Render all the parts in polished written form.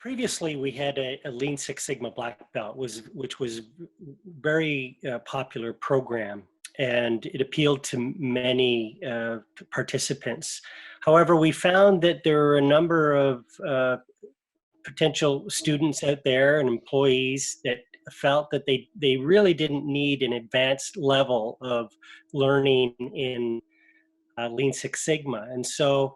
Previously, we had a Lean Six Sigma Black Belt, which was very popular program, and it appealed to many participants. However, we found that there are a number of potential students out there and employees that felt that they really didn't need an advanced level of learning in Lean Six Sigma, and so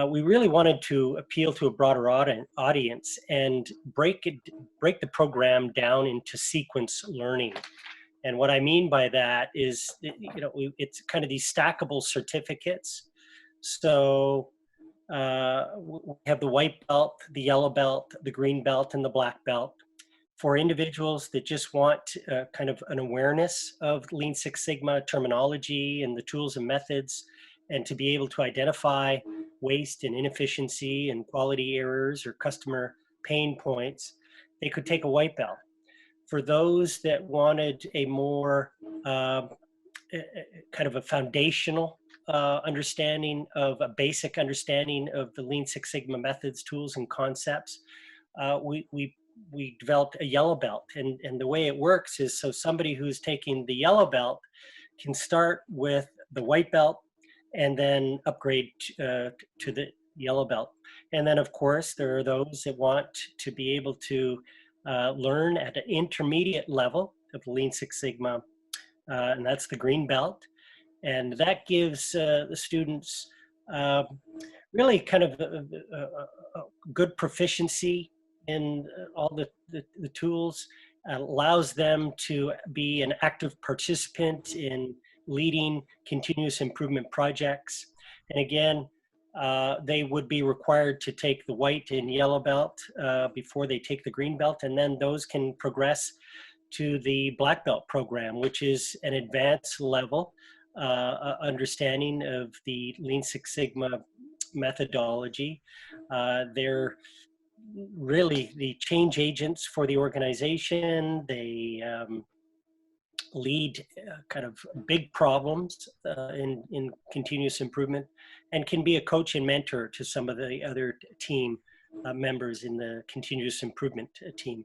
we really wanted to appeal to a broader audience and break the program down into sequence learning. And what I mean by that is, it's kind of these stackable certificates. So we have the white belt, the yellow belt, the green belt, and the black belt. For individuals that just want kind of an awareness of Lean Six Sigma terminology and the tools and methods, and to be able to identify waste and inefficiency and quality errors or customer pain points, they could take a white belt. For those that wanted a more kind of a foundational understanding of a basic understanding of the Lean Six Sigma methods, tools, and concepts, we developed a yellow belt. And the way it works is, so somebody who's taking the yellow belt can start with the white belt and then upgrade to the yellow belt. And then, of course, there are those that want to be able to learn at an intermediate level of Lean Six Sigma, and that's the green belt. And that gives the students really kind of a good proficiency in all the tools, allows them to be an active participant in leading continuous improvement projects. And again, they would be required to take the white and yellow belt before they take the green belt, and then those can progress to the black belt program, which is an advanced level understanding of the Lean Six Sigma methodology. They're really the change agents for the organization. They lead kind of big problems in continuous improvement, and can be a coach and mentor to some of the other team members in the continuous improvement team.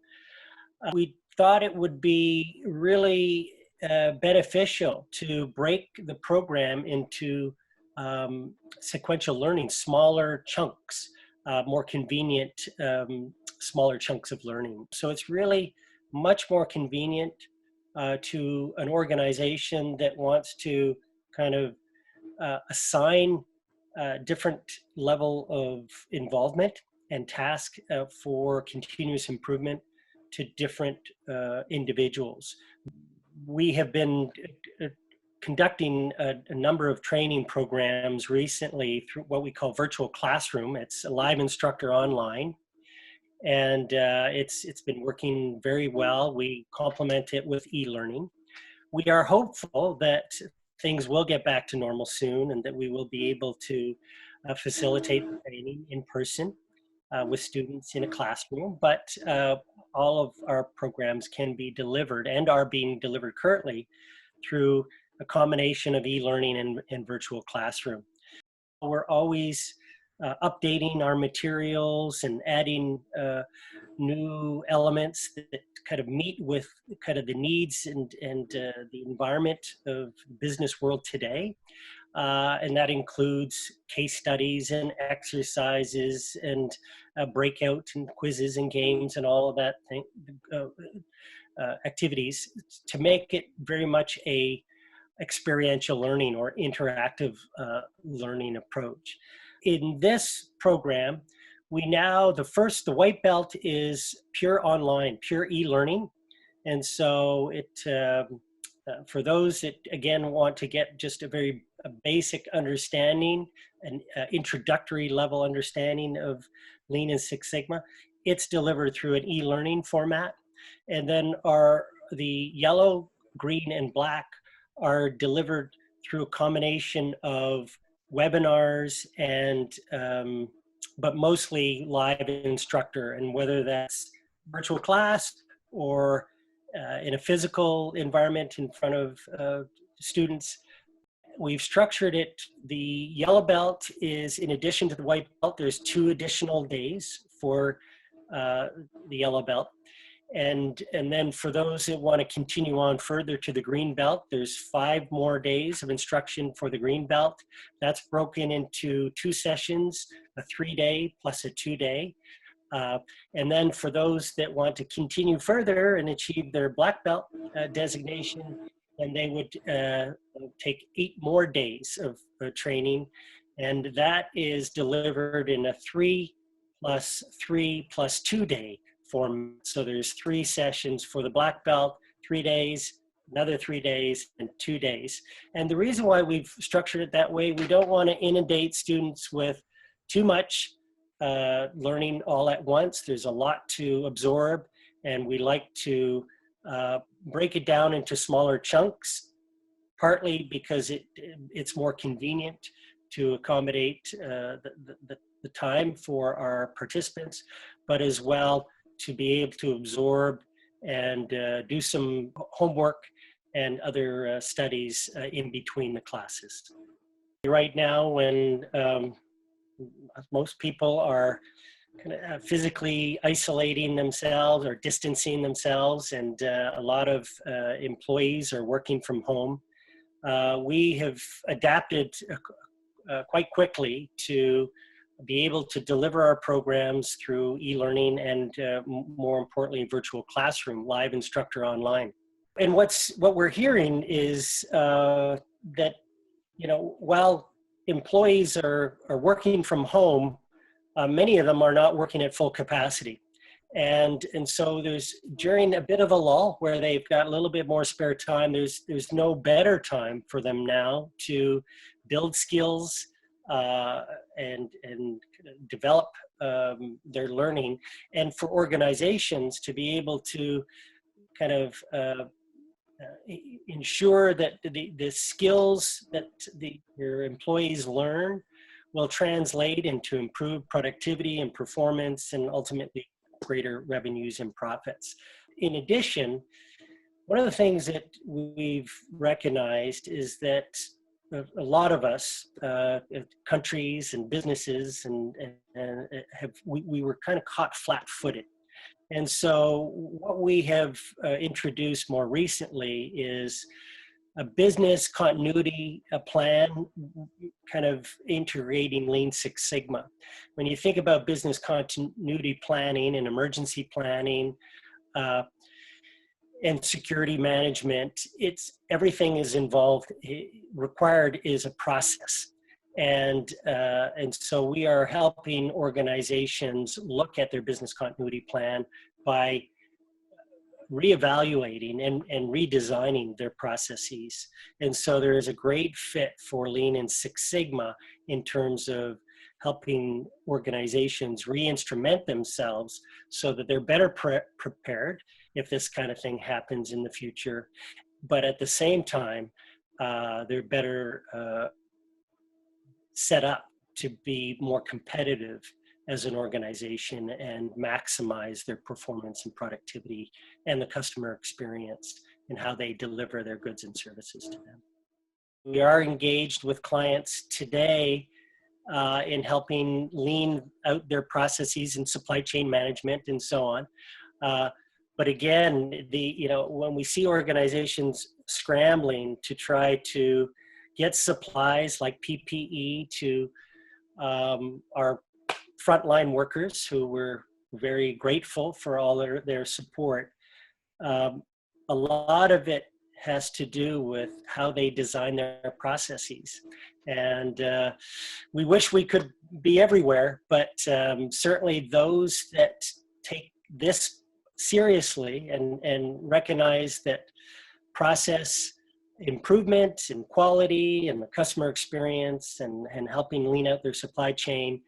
We thought it would be really beneficial to break the program into sequential learning, smaller chunks, more convenient, smaller chunks of learning. So it's really much more convenient to an organization that wants to kind of assign a different level of involvement and task for continuous improvement to different individuals. We have been conducting a number of training programs recently through what we call virtual classroom. It's a live instructor online, and it's been working very well. We complement it with e-learning. We are hopeful that things will get back to normal soon, and that we will be able to facilitate the training in person with students in a classroom. But all of our programs can be delivered and are being delivered currently through a combination of e-learning and virtual classroom. We're always updating our materials and adding new elements that kind of meet with kind of the needs and the environment of the business world today. And that includes case studies and exercises and breakout and quizzes and games and all of that activities to make it very much a experiential learning or interactive learning approach. In this program, we now, the white belt is pure online, pure e-learning. And so it, for those that again want to get just a basic understanding, an introductory level understanding of Lean and Six Sigma, it's delivered through an e-learning format. And then the yellow, green, and black are delivered through a combination of webinars and but mostly live instructor, and whether that's virtual class or in a physical environment in front of students. We've structured it. The yellow belt is, in addition to the white belt, there's 2 additional days for the yellow belt. And then for those that want to continue on further to the green belt, there's 5 more days of instruction for the green belt. That's broken into 2 sessions, a 3-day plus a 2-day. And then for those that want to continue further and achieve their black belt designation, then they would take 8 more days of training. And that is delivered in a 3 plus 3 plus 2-day form. So there's 3 sessions for the black belt, 3 days, another 3 days, and 2 days. And the reason why we've structured it that way, we don't want to inundate students with too much learning all at once. There's a lot to absorb, and we like to break it down into smaller chunks, partly because it's more convenient to accommodate the time for our participants, but as well to be able to absorb and do some homework and other studies in between the classes. Right now, when most people are kind of physically isolating themselves or distancing themselves, and a lot of employees are working from home, we have adapted quite quickly to be able to deliver our programs through e-learning and more importantly, virtual classroom, live instructor online. And what we're hearing is that, you know, while employees are working from home, many of them are not working at full capacity. And so there's, during a bit of a lull where they've got a little bit more spare time, there's no better time for them now to build skills and develop their learning, and for organizations to be able to kind of ensure that the skills that your employees learn will translate into improved productivity and performance, and ultimately greater revenues and profits. In addition, one of the things that we've recognized is that a lot of us, countries and businesses, we were kind of caught flat-footed. And so what we have introduced more recently is a business continuity plan, kind of integrating Lean Six Sigma. When you think about business continuity planning and emergency planning, and security management, everything is involved. Required is a process, and so we are helping organizations look at their business continuity plan by reevaluating and redesigning their processes. And so there is a great fit for Lean and Six Sigma in terms of helping organizations re-instrument themselves so that they're better prepared if this kind of thing happens in the future. But at the same time, they're better set up to be more competitive as an organization and maximize their performance and productivity and the customer experience and how they deliver their goods and services to them. We are engaged with clients today in helping lean out their processes in supply chain management and so on. But again, when we see organizations scrambling to try to get supplies like PPE to our frontline workers, who we're very grateful for all their support, a lot of it has to do with how they design their processes. And we wish we could be everywhere, but certainly those that take this seriously and recognize that process improvement and quality and the customer experience and helping lean out their supply chain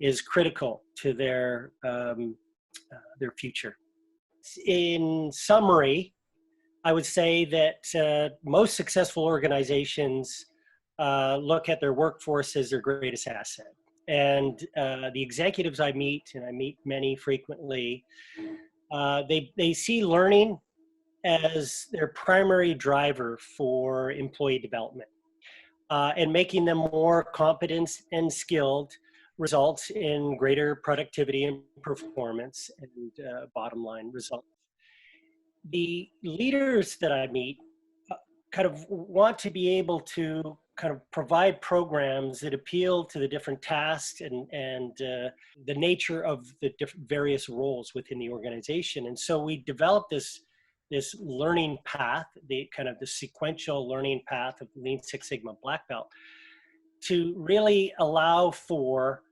is critical to their future. In summary, I would say that most successful organizations look at their workforce as their greatest asset. And the executives I meet, and I meet many frequently, they see learning as their primary driver for employee development and making them more competent and skilled results in greater productivity and performance and bottom line results. The leaders that I meet kind of want to be able to kind of provide programs that appeal to the different tasks and the nature of the different various roles within the organization. And so we developed this learning path, the kind of the sequential learning path of Lean Six Sigma Black Belt, to really allow for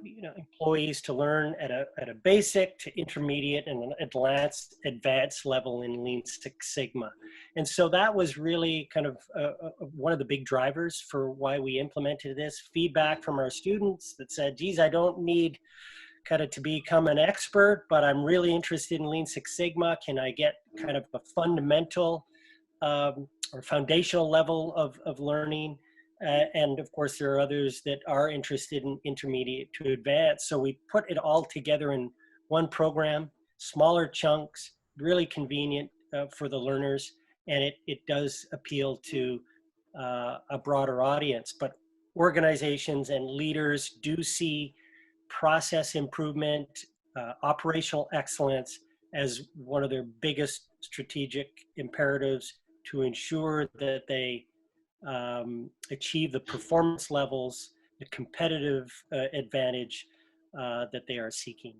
employees to learn at a basic to intermediate and an advanced level in Lean Six Sigma. And so that was really kind of one of the big drivers for why we implemented this. Feedback from our students that said, geez, I don't need kind of to become an expert, but I'm really interested in Lean Six Sigma. Can I get kind of a fundamental or foundational level of learning? And of course, there are others that are interested in intermediate to advanced. So we put it all together in one program, smaller chunks, really convenient for the learners. And it does appeal to a broader audience. But organizations and leaders do see process improvement, operational excellence as one of their biggest strategic imperatives to ensure that they achieve the performance levels, the competitive advantage that they are seeking.